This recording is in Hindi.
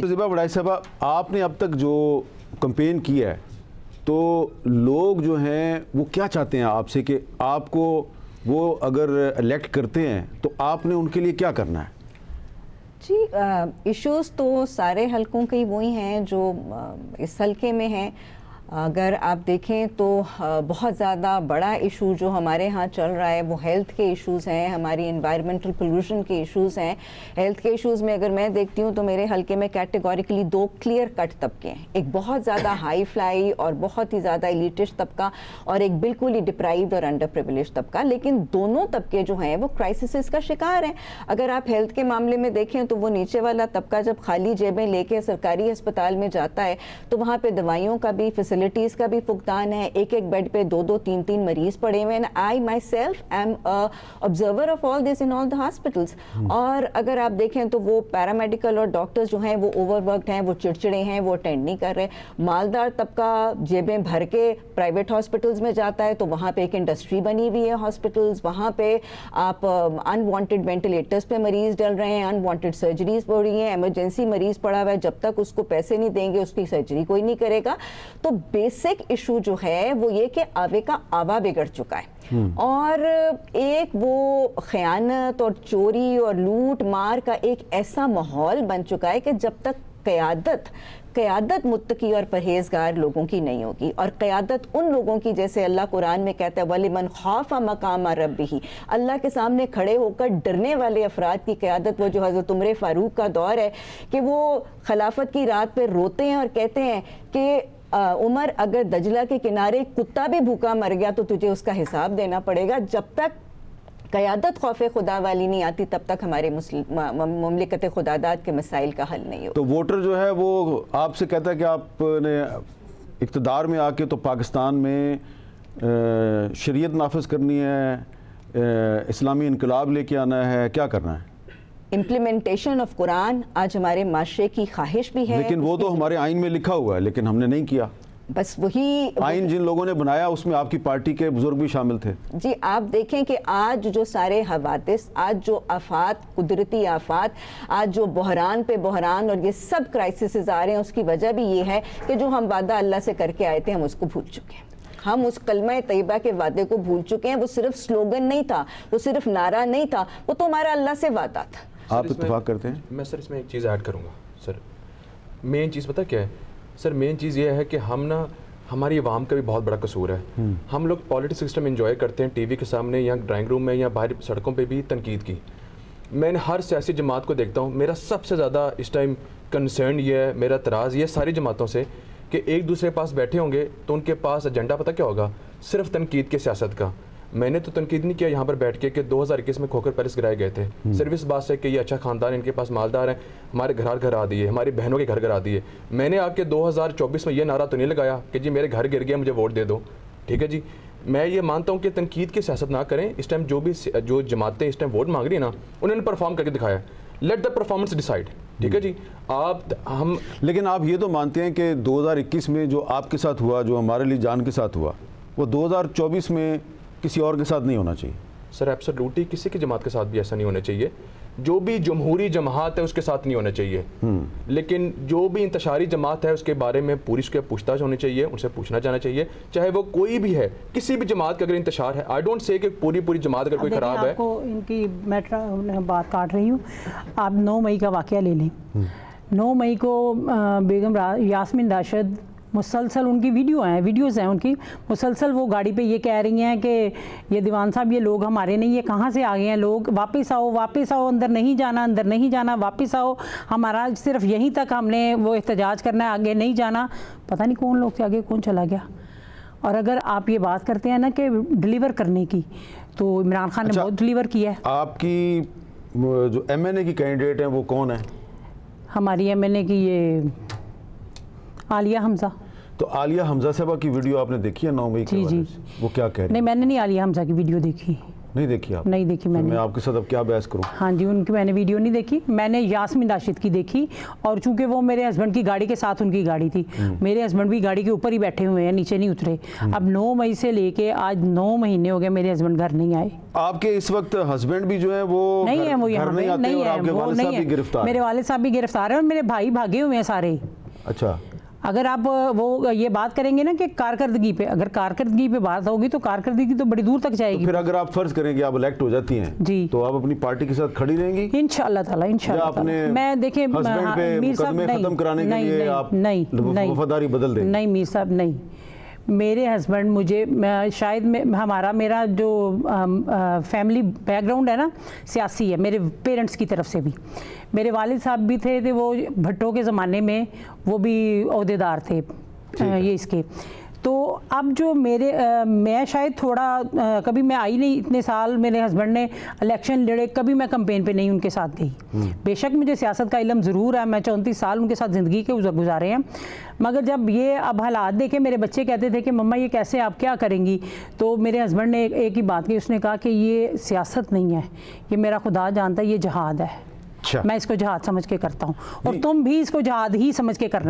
तो ज़िबा बड़ाई साहबा, आपने अब तक जो कैंपेन किया है तो लोग जो हैं वो क्या चाहते हैं आपसे कि आपको वो अगर इलेक्ट करते हैं तो आपने उनके लिए क्या करना है? जी, इश्यूज़ तो सारे हलकों के वही हैं जो इस हलके में हैं। अगर आप देखें तो बहुत ज़्यादा बड़ा इशू जो हमारे यहाँ चल रहा है वो हेल्थ के इश्यूज़ हैं, हमारी इन्वायरमेंटल पोल्यूशन के इश्यूज़ हैं। हेल्थ के इश्यूज़ में अगर मैं देखती हूँ तो मेरे हलके में कैटेगोरिकली दो क्लियर कट तबके हैं, एक बहुत ज़्यादा हाई फ्लाई और बहुत ही ज़्यादा एलिटिस्ट तबका और एक बिल्कुल ही डिप्राइव्ड और अंडर प्रिविलेज तबका। लेकिन दोनों तबके जो हैं वो क्राइसिस का शिकार हैं। अगर आप हेल्थ के मामले में देखें तो वो नीचे वाला तबका जब खाली जेबें लेके सरकारी अस्पताल में जाता है तो वहाँ पर दवाइयों का भी फैसिलिटीज़ का भी फुकदान है, एक एक बेड पे दो दो तीन तीन मरीज पड़े हुए हैं। I myself am observer of all this in all the hospitals. और अगर आप देखें तो वो पैरामेडिकल और डॉक्टर्स जो हैं वो ओवरवर्कड हैं, वो चिड़चिड़े हैं, वो अटेंड नहीं कर रहे। मालदार तबका जेबें भर के प्राइवेट हॉस्पिटल्स में जाता है तो वहाँ पे एक इंडस्ट्री बनी हुई है हॉस्पिटल्स, वहाँ पे आप अनवांटेड वेंटिलेटर्स पे मरीज डल रहे हैं, अनवांटेड सर्जरीज हो रही हैं, इमरजेंसी मरीज पड़ा हुआ है, जब तक उसको पैसे नहीं देंगे उसकी सर्जरी कोई नहीं करेगा। तो बेसिक इशू जो है वो ये कि आवे का आवा बिगड़ चुका है और एक वो खयानत और चोरी और लूट मार का एक ऐसा माहौल बन चुका है कि जब तक क़यादत मुत्तकी और परहेजगार लोगों की नहीं होगी और क़यादत उन लोगों की जैसे अल्लाह कुरान में कहता है वलिमन खौफ़ मकाम रब्बिही, अल्लाह के सामने खड़े होकर डरने वाले अफराद की क़यादत, वो जो हज़रत उमर फ़ारूक का दौर है कि वो खिलाफत की रात पे रोते हैं और कहते हैं कि उमर अगर दजला के किनारे कुत्ता भी भूखा मर गया तो तुझे उसका हिसाब देना पड़ेगा। जब तक क़यादत खौफ़े खुदा वाली नहीं आती तब तक हमारे मुमलिकत खुदादाद के मसाइल का हल नहीं होगा। तो वोटर जो है वो आपसे कहता है कि आपने इक़्तिदार में आके तो पाकिस्तान में शरीयत नाफिज करनी है, इस्लामी इनकलाब लेके आना है, क्या करना है? इम्प्लीमेंटेशन ऑफ कुरान आज हमारे माशरे की ख्वाहिश भी है, लेकिन वो तो हमारे आइन में लिखा हुआ है लेकिन हमने नहीं किया। बस वही आइन जिन लोगों ने बनाया उसमें आपकी पार्टी के बुजुर्ग भी शामिल थे। जी, आप देखें कि आज जो सारे हवादिस, आज जो आफात, कुदरती आफात, आज जो बहरान पे बहरान और ये सब क्राइसिस आ रहे हैं उसकी वजह भी ये है कि जो हम वादा अल्लाह से करके आए थे हम उसको भूल चुके हैं। हम उस कलमा तैयबा के वादे को भूल चुके हैं। वो सिर्फ स्लोगन नहीं था, वो सिर्फ नारा नहीं था, वो तो हमारा अल्लाह से वादा था। आप इत्तेफाक करते हैं? मैं सर इसमें एक चीज़ ऐड करूँगा सर। मेन चीज़ पता क्या है सर? मेन चीज़ ये है कि हम ना, हमारी आवाम का भी बहुत बड़ा कसूर है। हम लोग पॉलिटिक्स सिस्टम एंजॉय करते हैं टीवी के सामने या ड्राइंग रूम में या बाहर सड़कों पे भी तनकीद की। मैंने हर सियासी जमात को देखता हूँ, मेरा सबसे ज़्यादा इस टाइम कंसर्न ये है, मेरा तराज़ ये सारी जमातों से कि एक दूसरे के पास बैठे होंगे तो उनके पास एजेंडा पता क्या होगा? सिर्फ तनकीद के सियासत का। मैंने तो तनकीद नहीं किया यहाँ पर बैठ के कि 2021 में खोखर पैलेस गिराए गए थे, सिर्फ इस बात से कि ये अच्छा खानदान, इनके पास मालदार हैं, हमारे घर आ दिए, हमारी बहनों के घर आ दिए। मैंने आके 2024 में ये नारा तो नहीं लगाया कि जी मेरे घर गिर गया मुझे वोट दे दो। ठीक है जी, मैं ये मानता हूँ कि तनकीद की सियासत ना करें। इस टाइम जो जमातें इस टाइम वोट मांग रही है ना, उन्होंने परफॉर्म करके दिखाया। Let the performance decide. ठीक है जी, हम लेकिन आप ये तो मानते हैं कि 2021 में जो आपके साथ हुआ, जो हमारे लिए जान के साथ हुआ, वो 2024 में किसी और के साथ नहीं होना चाहिए? सर एब्सोल्युटली किसी की जमात के साथ भी ऐसा नहीं होना चाहिए। जो भी जमहूरी जमात है उसके साथ नहीं होना चाहिए, लेकिन जो भी इंतशारी जमात है उसके बारे में पूरी उसके पूछताछ होनी चाहिए, उनसे पूछना जाना चाहिए, चाहे वो कोई भी है, किसी भी जमात का अगर इंतशार है। आई डोंट से कि पूरी जमात अगर कोई ख़राब है। आपको इनकी मैं बात काट रही हूँ, आप 9 मई का वाक़या ले लें। 9 मई को बेगम यास्मीन राशिद मुसलसल, उनकी वीडियोज़ हैं उनकी, मुसलसल वो गाड़ी पे ये कह रही हैं कि ये दीवान साहब ये लोग हमारे नहीं, ये कहाँ से आ गए हैं लोग, वापस आओ, अंदर नहीं जाना, वापस आओ, हमारा सिर्फ यहीं तक हमने वो एहतजाज करना है, आगे नहीं जाना। पता नहीं कौन लोग थे, आगे कौन चला गया। और अगर आप ये बात करते हैं ना कि डिलीवर करने की, तो इमरान खान ने बहुत डिलीवर किया है। आपकी जो MNA की कैंडिडेट हैं वो कौन है? हमारी MNA की ये आलिया हमजा। तो आलिया हमजा साहबा की वीडियो आपने देखी है 9 मई के? जी, वो क्या कह रही है? नहीं, मैंने नहीं आलिया हमजा की वीडियो देखी। नहीं देखी आप? नहीं देखी मैंने। मैं आपके साथ अब क्या बहस करूं? हाँ जी, उनकी मैंने वीडियो नहीं देखी, मैंने यास्मीन राशिद की देखी। और चूंकि वो मेरे हस्बैंड की गाड़ी के साथ उनकी गाड़ी थी, मेरे हस्बैंड भी गाड़ी के ऊपर ही बैठे हुए हैं, नीचे नहीं उतरे। अब 9 मई से लेके आज 9 महीने हो गए मेरे हस्बैंड घर नहीं आए। आपके इस वक्त हस्बैंड भी जो है वो नहीं है, वो घर यहाँ नहीं पे आते नहीं और है, आपके वो वालिद नहीं साहब भी है। गिरफ्तार मेरे हैं। वालिद साहब भी गिरफ्तार हैं और मेरे भाई भागे हुए हैं सारे। अच्छा, अगर आप वो ये बात करेंगे ना कि कारकर्दगी पे, अगर कारकर्दगी पे बात होगी तो कारकर्दगी तो बड़ी दूर तक जाएगी। फिर अगर आप फर्ज करें कि आप इलेक्ट हो जाती हैं जी, तो आप अपनी पार्टी के साथ खड़ी रहेंगी? इंशाअल्लाह ताला, इंशाअल्लाह ताला। मैं देखिए हस्बैंड पे मीर साहब मुकदमे खत्म कराने के लिए आप वफादारी बदल देंगे? नहीं मीर साहब नहीं, मेरे हस्बैंड मुझे शायद मेरा जो फैमिली बैकग्राउंड है ना सियासी है, मेरे पेरेंट्स की तरफ से भी। मेरे वालिद साहब भी थे वो भट्टो के ज़माने में, वो भी ओहदेदार थे ये इसके। तो अब जो मैं शायद थोड़ा कभी मैं आई नहीं इतने साल, मेरे हस्बैंड ने इलेक्शन लड़े, कभी मैं कैंपेन पे नहीं उनके साथ गई। बेशक मुझे सियासत का इल्म ज़रूर है, मैं 34 साल उनके साथ ज़िंदगी के गुजारे हैं, मगर जब ये अब हालात देखे, मेरे बच्चे कहते थे कि मम्मा ये कैसे, आप क्या करेंगी, तो मेरे हस्बैंड ने एक ही बात की, उसने कहा कि ये सियासत नहीं है, ये मेरा खुदा जानता है, ये जहाद है। मैं इसको जहाद समझ के करता हूँ और तुम भी इसको जहाद ही समझ के करना है।